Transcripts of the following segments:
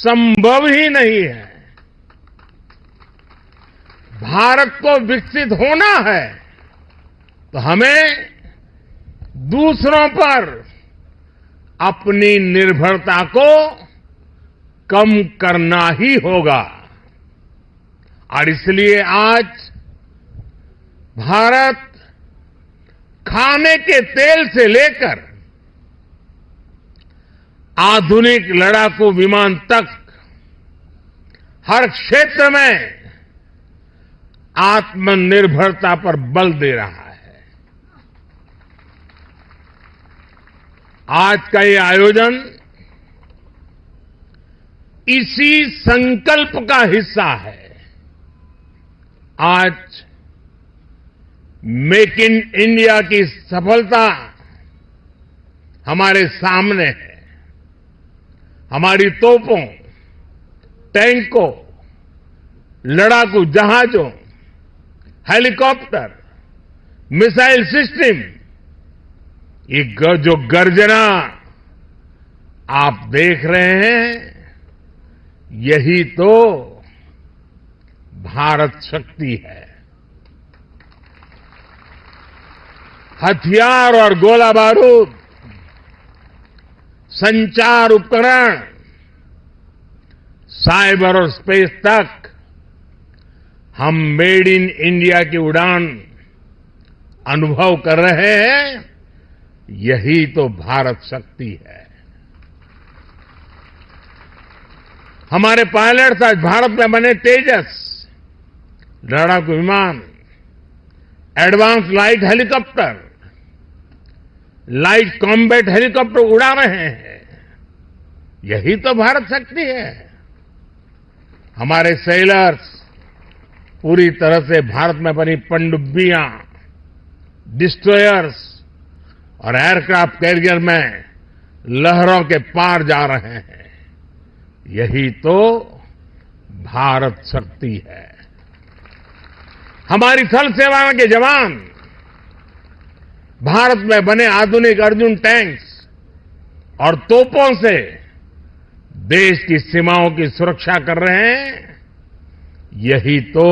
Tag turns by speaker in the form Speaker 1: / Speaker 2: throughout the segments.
Speaker 1: संभव ही नहीं है। भारत को विकसित होना है तो हमें दूसरों पर अपनी निर्भरता को कम करना ही होगा। और इसलिए आज भारत खाने के तेल से लेकर आधुनिक लड़ाकू विमान तक हर क्षेत्र में आत्मनिर्भरता पर बल दे रहा है। आज का ये आयोजन इसी संकल्प का हिस्सा है। आज मेक इन इंडिया की सफलता हमारे सामने है। हमारी तोपों, टैंकों, लड़ाकू जहाजों, हेलीकॉप्टर, मिसाइल सिस्टम, ये जो गर्जना आप देख रहे हैं, यही तो भारत शक्ति है। हथियार और गोला बारूद, संचार उपकरण, साइबर और स्पेस तक हम मेड इन इंडिया की उड़ान अनुभव कर रहे हैं। यही तो भारत शक्ति है। हमारे पायलट्स आज भारत में बने तेजस लड़ाकू विमान, advance light helicopter, light combat helicopter उड़ा रहे हैं। यही तो भारत शक्ति है। हमारे सेलर्स पूरी तरह से भारत में बनी पनडुब्बियां, डिस्ट्रॉयर्स और एयरक्राफ्ट कैरियर में लहरों के पार जा रहे हैं। यही तो भारत शक्ति है। हमारी थल सेना के जवान भारत में बने आधुनिक अर्जुन टैंक्स और तोपों से देश की सीमाओं की सुरक्षा कर रहे हैं। यही तो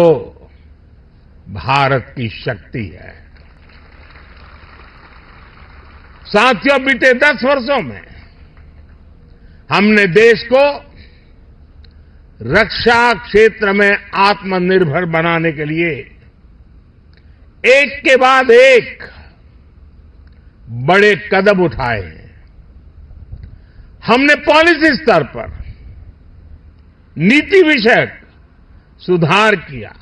Speaker 1: भारत की शक्ति है। साथियों, बीते 10 वर्षों में हमने देश को रक्षा क्षेत्र में आत्मनिर्भर बनाने के लिए एक के बाद एक बड़े कदम उठाए हैं। हमने पॉलिसी स्तर पर नीति विषयक सुधार किया,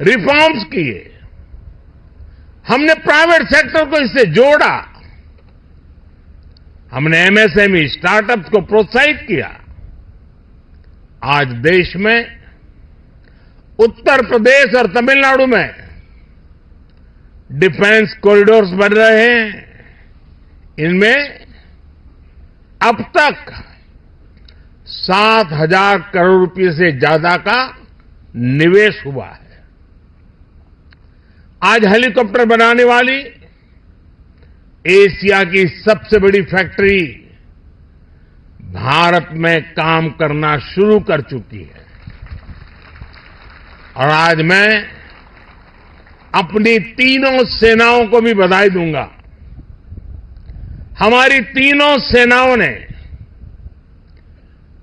Speaker 1: रिफॉर्म्स किए। हमने प्राइवेट सेक्टर को इससे जोड़ा। हमने एमएसएमई, स्टार्टअप्स को प्रोत्साहित किया। आज देश में उत्तर प्रदेश और तमिलनाडु में डिफेंस कॉरिडोर्स बन रहे हैं। इनमें अब तक 7,000 करोड़ रुपए से ज्यादा का निवेश हुआ है। आज हेलीकॉप्टर बनाने वाली एशिया की सबसे बड़ी फैक्ट्री भारत में काम करना शुरू कर चुकी है। और आज मैं अपनी तीनों सेनाओं को भी बधाई दूंगा। हमारी तीनों सेनाओं ने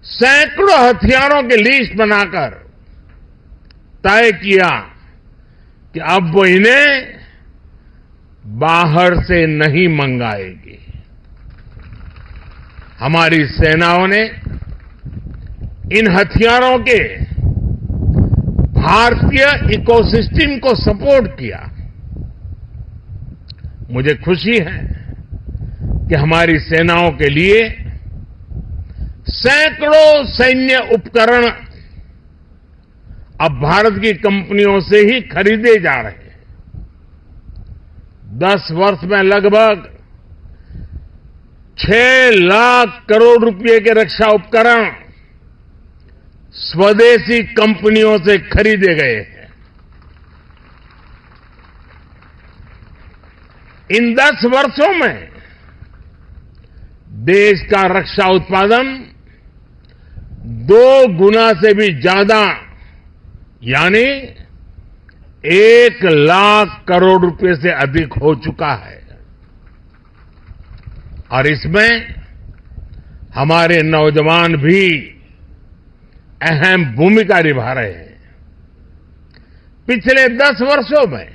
Speaker 1: सैकड़ों हथियारों की लिस्ट बनाकर तय किया कि अब वो इन्हें बाहर से नहीं मंगाएगी। हमारी सेनाओं ने इन हथियारों के भारतीय इकोसिस्टम को सपोर्ट किया। मुझे खुशी है कि हमारी सेनाओं के लिए सैकड़ों सैन्य उपकरण अब भारत की कंपनियों से ही खरीदे जा रहे हैं। 10 वर्ष में लगभग 6 लाख करोड़ रुपए के रक्षा उपकरण स्वदेशी कंपनियों से खरीदे गए हैं। इन 10 वर्षों में देश का रक्षा उत्पादन 2 गुना से भी ज्यादा यानी 1 लाख करोड़ रुपए से अधिक हो चुका है। और इसमें हमारे नौजवान भी अहम भूमिका निभा रहे हैं। पिछले 10 वर्षों में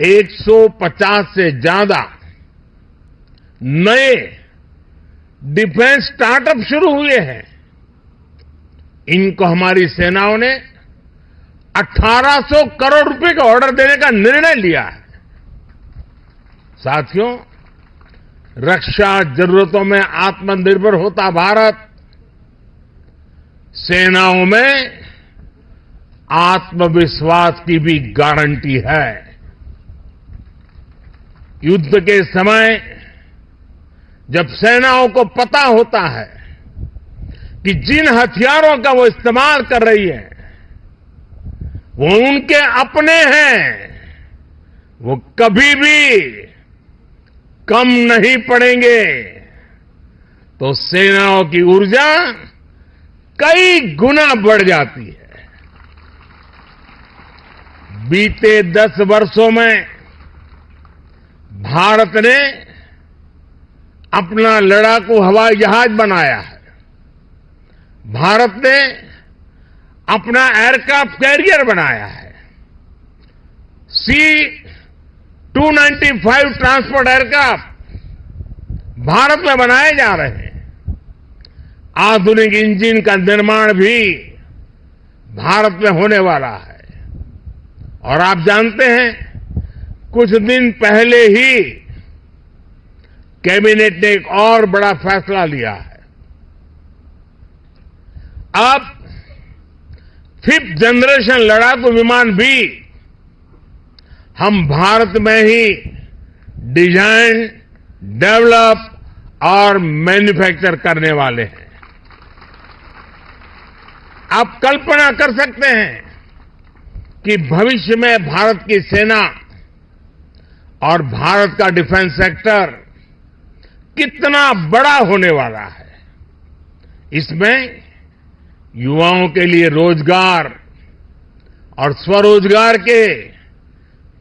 Speaker 1: 150 से ज्यादा नए डिफेंस स्टार्टअप शुरू हुए हैं। इनको हमारी सेनाओं ने 1800 करोड़ रुपए का ऑर्डर देने का निर्णय लिया है। साथियों, रक्षा जरूरतों में आत्मनिर्भर होता भारत सेनाओं में आत्मविश्वास की भी गारंटी है। युद्ध के समय जब सेनाओं को पता होता है कि जिन हथियारों का वो इस्तेमाल कर रही है वो उनके अपने हैं, वो कभी भी कम नहीं पड़ेंगे, तो सेनाओं की ऊर्जा कई गुना बढ़ जाती है। बीते 10 वर्षों में भारत ने अपना लड़ाकू हवाई जहाज बनाया है। भारत ने अपना एयरक्राफ्ट कैरियर बनाया है। C-295 ट्रांसपोर्ट एयरक्राफ्ट भारत में बनाए जा रहे हैं। आधुनिक इंजन का निर्माण भी भारत में होने वाला है। और आप जानते हैं, कुछ दिन पहले ही कैबिनेट ने एक और बड़ा फैसला लिया है। अब 5th जनरेशन लड़ाकू विमान भी हम भारत में ही डिजाइन, डेवलप और मैन्युफैक्चर करने वाले हैं। आप कल्पना कर सकते हैं कि भविष्य में भारत की सेना और भारत का डिफेंस सेक्टर कितना बड़ा होने वाला है। इसमें युवाओं के लिए रोजगार और स्वरोजगार के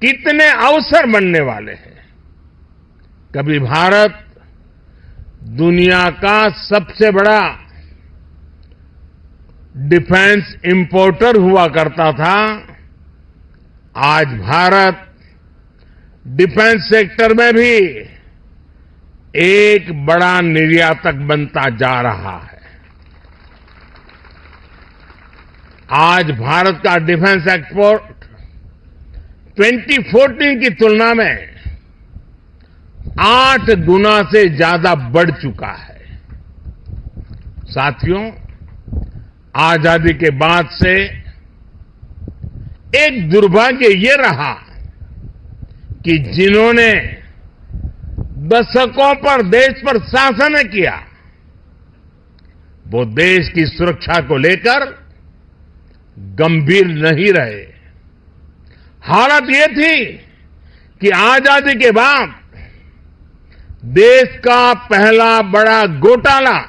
Speaker 1: कितने अवसर बनने वाले हैं। कभी भारत दुनिया का सबसे बड़ा डिफेंस इंपोर्टर हुआ करता था। आज भारत डिफेंस सेक्टर में भी एक बड़ा निर्यातक बनता जा रहा है। आज भारत का डिफेंस एक्सपोर्ट 2014 की तुलना में 8 गुना से ज्यादा बढ़ चुका है। साथियों, आजादी के बाद से एक दुर्भाग्य ये रहा कि जिन्होंने दशकों पर देश पर शासन किया, वो देश की सुरक्षा को लेकर गंभीर नहीं रहे। हालत ये थी कि आजादी के बाद देश का पहला बड़ा घोटाला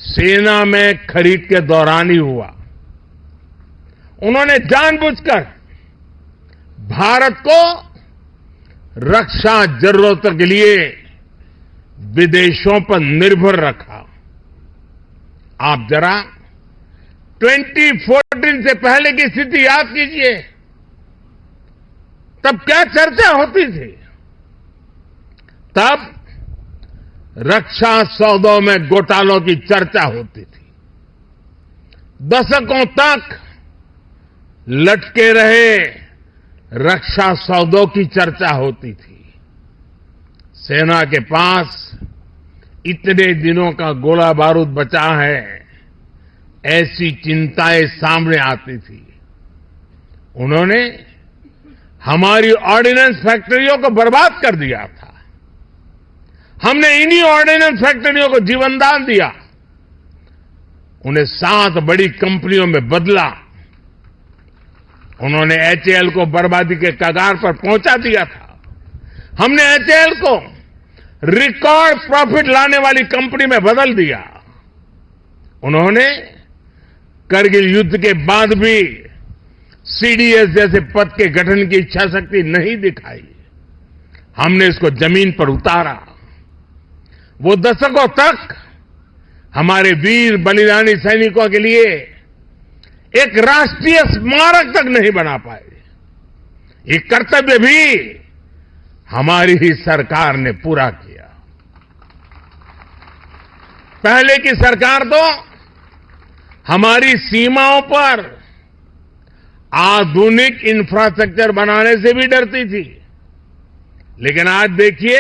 Speaker 1: सेना में खरीद के दौरान ही हुआ। उन्होंने जानबूझकर भारत को रक्षा जरूरतों के लिए विदेशों पर निर्भर रखा। आप जरा 2014 से पहले की स्थिति याद कीजिए। तब क्या चर्चा होती थी? तब रक्षा सौदों में घोटालों की चर्चा होती थी। दशकों तक लटके रहे रक्षा सौदों की चर्चा होती थी। सेना के पास इतने दिनों का गोला बारूद बचा है, ऐसी चिंताएं सामने आती थी। उन्होंने हमारी ऑर्डिनेंस फैक्ट्रियों को बर्बाद कर दिया था। हमने इन्हीं ऑर्डिनेंस फैक्ट्रियों को जीवनदान दिया, उन्हें 7 बड़ी कंपनियों में बदला। उन्होंने एचएएल को बर्बादी के कगार पर पहुंचा दिया था। हमने एचएएल को रिकॉर्ड प्रॉफिट लाने वाली कंपनी में बदल दिया। उन्होंने करगिल युद्ध के बाद भी सीडीएस जैसे पद के गठन की इच्छा शक्ति नहीं दिखाई। हमने इसको जमीन पर उतारा। वो दशकों तक हमारे वीर बलिदानी सैनिकों के लिए एक राष्ट्रीय स्मारक तक नहीं बना पाए। ये कर्तव्य भी हमारी ही सरकार ने पूरा किया। पहले की सरकार तो हमारी सीमाओं पर आधुनिक इंफ्रास्ट्रक्चर बनाने से भी डरती थी, लेकिन आज देखिए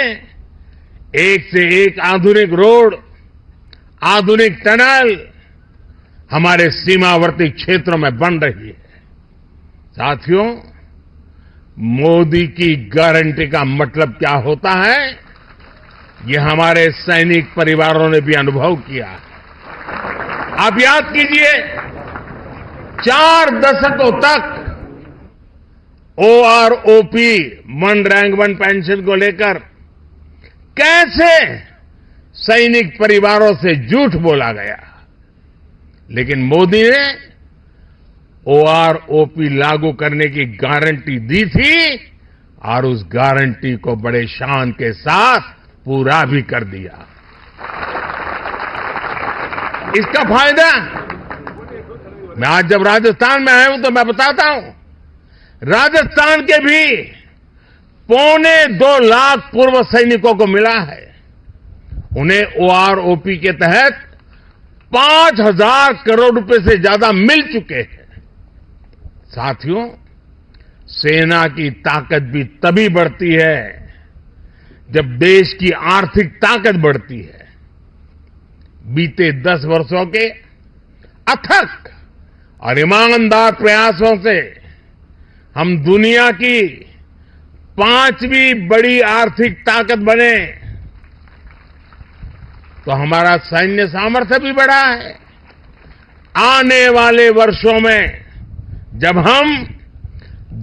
Speaker 1: एक से एक आधुनिक रोड, आधुनिक टनल हमारे सीमावर्ती क्षेत्रों में बन रही है। साथियों, मोदी की गारंटी का मतलब क्या होता है, ये हमारे सैनिक परिवारों ने भी अनुभव किया है। आप याद कीजिए, 4 दशकों तक OROP, one rank one pension को लेकर कैसे सैनिक परिवारों से झूठ बोला गया, लेकिन मोदी ने OROP लागू करने की गारंटी दी थी और उस गारंटी को बड़े शान के साथ पूरा भी कर दिया। इसका फायदा मैं आज जब राजस्थान में आया हूं तो मैं बताता हूं, राजस्थान के भी 2.25 लाख पूर्व सैनिकों को मिला है। उन्हें OROP के तहत 5,000 करोड़ रुपए से ज्यादा मिल चुके हैं। साथियों, सेना की ताकत भी तभी बढ़ती है जब देश की आर्थिक ताकत बढ़ती है। बीते 10 वर्षों के अथक और ईमानदार प्रयासों से हम दुनिया की 5वीं बड़ी आर्थिक ताकत बने, तो हमारा सैन्य सामर्थ्य भी बढ़ा है। आने वाले वर्षों में जब हम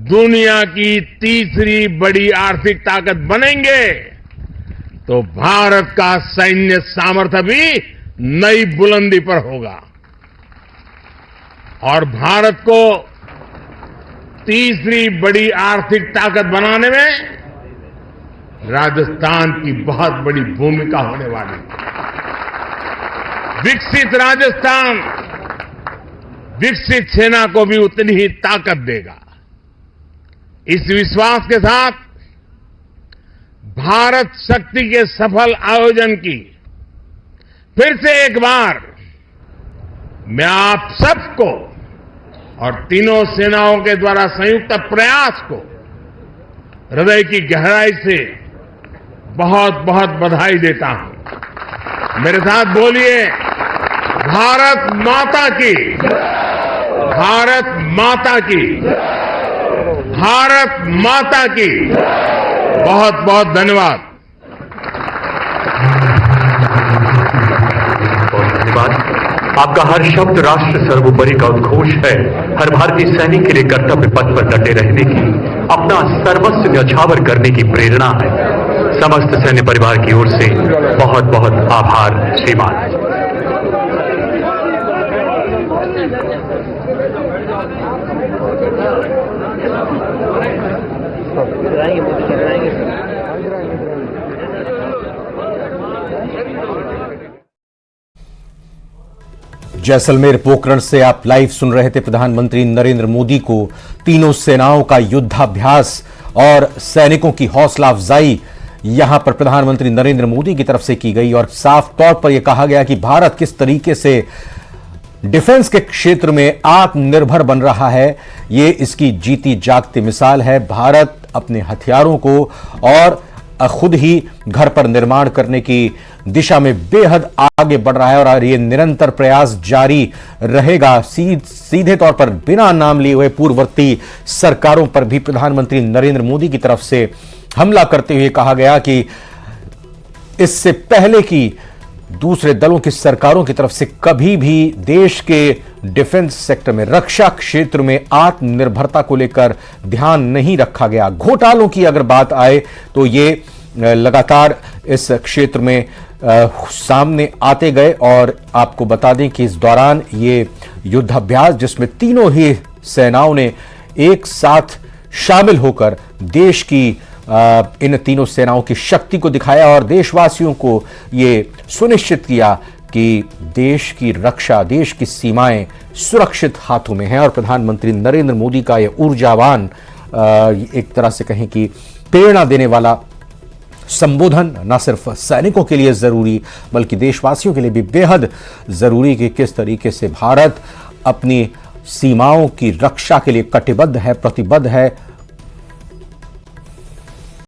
Speaker 1: दुनिया की 3री बड़ी आर्थिक ताकत बनेंगे, तो भारत का सैन्य सामर्थ्य भी नई बुलंदी पर होगा और भारत को 3री बड़ी आर्थिक ताकत बनाने में राजस्थान की बहुत बड़ी भूमिका होने वाली है। विकसित राजस्थान विकसित सेना को भी उतनी ही ताकत देगा। इस विश्वास के साथ भारत शक्ति के सफल आयोजन की फिर से एक बार मैं आप सबको और तीनों सेनाओं के द्वारा संयुक्त प्रयास को हृदय की गहराई से बहुत बहुत बधाई देता हूं। मेरे साथ बोलिए, भारत माता की, भारत माता की, भारत माता की। बहुत बहुत धन्यवाद।
Speaker 2: आपका हर शब्द राष्ट्र सर्वोपरि का उद्घोष है। हर भारतीय सैनिक के लिए कर्तव्य पथ पर डटे रहने की, अपना सर्वस्व न्यौछावर करने की प्रेरणा है। समस्त सैन्य परिवार की ओर से बहुत बहुत आभार श्रीमान।
Speaker 3: जैसलमेर पोखरण से आप लाइव सुन रहे थे प्रधानमंत्री नरेंद्र मोदी को तीनों सेनाओं का युद्धाभ्यास और सैनिकों की हौसला अफजाई यहां पर प्रधानमंत्री नरेंद्र मोदी की तरफ से की गई और साफ तौर पर यह कहा गया कि भारत किस तरीके से डिफेंस के क्षेत्र में आत्मनिर्भर बन रहा है, ये इसकी जीती जागती मिसाल है। भारत अपने हथियारों को और खुद ही घर पर निर्माण करने की दिशा में बेहद आगे बढ़ रहा है और ये निरंतर प्रयास जारी रहेगा। सीधे तौर पर बिना नाम लिए हुए पूर्ववर्ती सरकारों पर भी प्रधानमंत्री नरेंद्र मोदी की तरफ से हमला करते हुए कहा गया कि इससे पहले की दूसरे दलों की सरकारों की तरफ से कभी भी देश के डिफेंस सेक्टर में, रक्षा क्षेत्र में आत्मनिर्भरता को लेकर ध्यान नहीं रखा गया। घोटालों की अगर बात आए तो ये लगातार इस क्षेत्र में सामने आते गए और आपको बता दें कि इस दौरान ये युद्धाभ्यास जिसमें तीनों ही सेनाओं ने एक साथ शामिल होकर देश की इन तीनों सेनाओं की शक्ति को दिखाया और देशवासियों को ये सुनिश्चित किया कि देश की रक्षा, देश की सीमाएं सुरक्षित हाथों में हैं। और प्रधानमंत्री नरेंद्र मोदी का ये ऊर्जावान, एक तरह से कहें कि प्रेरणा देने वाला संबोधन न सिर्फ सैनिकों के लिए जरूरी बल्कि देशवासियों के लिए भी बेहद जरूरी कि किस तरीके से भारत अपनी सीमाओं की रक्षा के लिए कटिबद्ध है, प्रतिबद्ध है,